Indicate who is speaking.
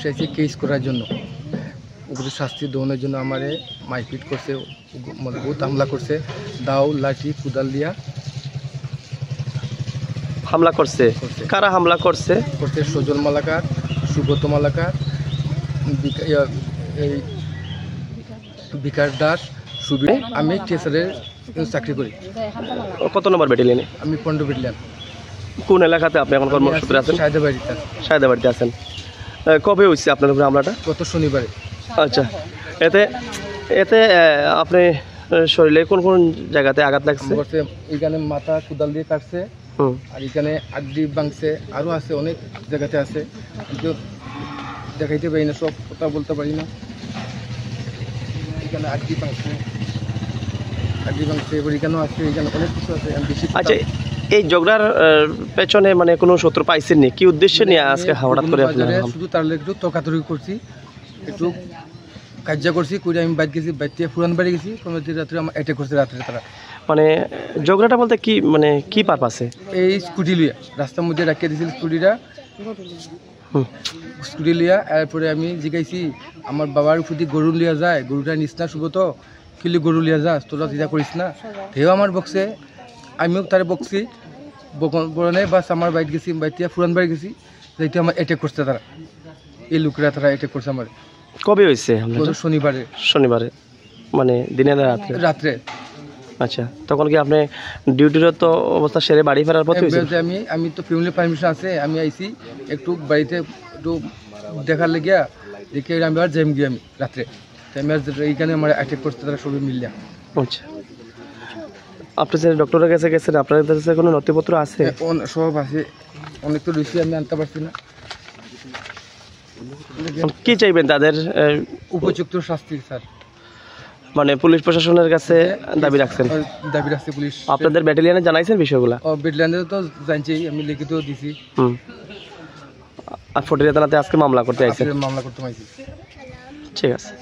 Speaker 1: চাইছে কেস করার জন্য, উপরে শাস্তি দেওয়ানোর জন্য আমারে মারপিট করছে, মানে বহুত হামলা করছে, দাও লাঠি কুদাল দিয়া
Speaker 2: হামলা করছে। কারা হামলা করছে?
Speaker 1: করছে সজল মালাকার, সুব্রত মালাকার, এই বিকাশ দাস, সুবীর। আমি টিচারের চাকরি করি।
Speaker 2: কত নম্বর ব্যাটালিয়নে?
Speaker 1: আমি 15 ব্যাটালিয়ন।
Speaker 2: কোন এলাকাতে আপনি এখন কর্মসূত্রে আছেন?
Speaker 1: সায়দাবাড়িতে।
Speaker 2: সায়দাবাড়িতে আছেন। কবে হয়েছে আপনার উপরে হামলাটা?
Speaker 1: গত শনিবারে।
Speaker 2: আচ্ছা, এতে এতে আপনি শরীরে কোন কোন জায়গাতে আঘাত লাগছে?
Speaker 1: এখানে মাথা কুদাল দিয়ে কাটছে, আর এখানে আড্ডি ভাঙছে, আরও আছে অনেক জায়গাতে আছে, কিন্তু দেখাইতে পারি না, সব কথা বলতে পারি না। এখানে আড্ডি ভাঙছে, এবার এখানেও আছে, এখানে অনেক কিছু আছে।
Speaker 2: আচ্ছা, এই ঝগড়ার পেছনে মানে কোনো শত্রু পাইছেন নি? কি উদ্দেশ্যে নিয়ে আজকে হঠাৎ করে
Speaker 1: শুধু তার একটু তর্কাতর্কি করছি, একটু কার্য করছি, করে আমি বাইক গেছি, বাইক থেকে পুরান বাড়ি গেছি, রাত্রে আমার অ্যাটাক করছে রাত্রে তারা।
Speaker 2: মানে ঝগড়াটা বলতে কি, মানে কি পারপাসে?
Speaker 1: এই স্কুটি লিয়া রাস্তার মধ্যে রাখিয়ে দিয়েছিল স্কুটিটা, স্কুটি লিয়া। এরপরে আমি জিজ্ঞাসি আমার বাবার প্রতি গরু লিয়া যায়, গরুটা নিস না শুভ, তো কিলি গরু লিয়া যাস, তোরা চিন্তা করিস না। সেও আমার বকছে, আমিও তারে বকছি, বরণে বাস আমার বাইক গেছি, বাইক পুরান বাড়ি গেছি, যেহেতু আমার অ্যাটাক করছে তারা, এই লোকেরা তারা অ্যাটাক করছে আমার।
Speaker 2: কবে হয়েছে?
Speaker 1: শনিবারে।
Speaker 2: শনিবারে মানে দিনে না রাত্রে?
Speaker 1: রাত্রে।
Speaker 2: আচ্ছা, তখন কি আপনি ডিউটিরত অবস্থা সেরে বাড়ি ফেরার পথে?
Speaker 1: আমি তো ফ্যামিলি পারমিশন আছে, আমি আইছি একটু বাড়িতে একটু দেখার লেগিয়া, দেখে আমি আর যাইম গিয়ে আমি রাত্রে, এইখানে আমার অ্যাটাক করতে তারা সবই মিলিয়া।
Speaker 2: আচ্ছা, আপনি যে ডক্টরের কাছে গেছেন, আপনাদের কাছে কোনো নথিপত্র আছে?
Speaker 1: সব আছে, অনেক তো রয়েছে, আমি আনতে পারছি না।
Speaker 2: কি চাইবেন তাদের?
Speaker 1: উপযুক্ত শাস্তি স্যার,
Speaker 2: মানে পুলিশ প্রশাসনের কাছে দাবি রাখছেন?
Speaker 1: দাবি রাখছে পুলিশ।
Speaker 2: আপনাদের ব্যাটালিয়নে জানাইছেন বিষয়গুলো?
Speaker 1: ব্যাটালিয়নে তো জানছি, আমি লিখিত দিছি।
Speaker 2: আর ফটিয়া থানাতে আজকে মামলা করতে আইছেন?
Speaker 1: মামলা করতে আইছি।
Speaker 2: ঠিক আছে।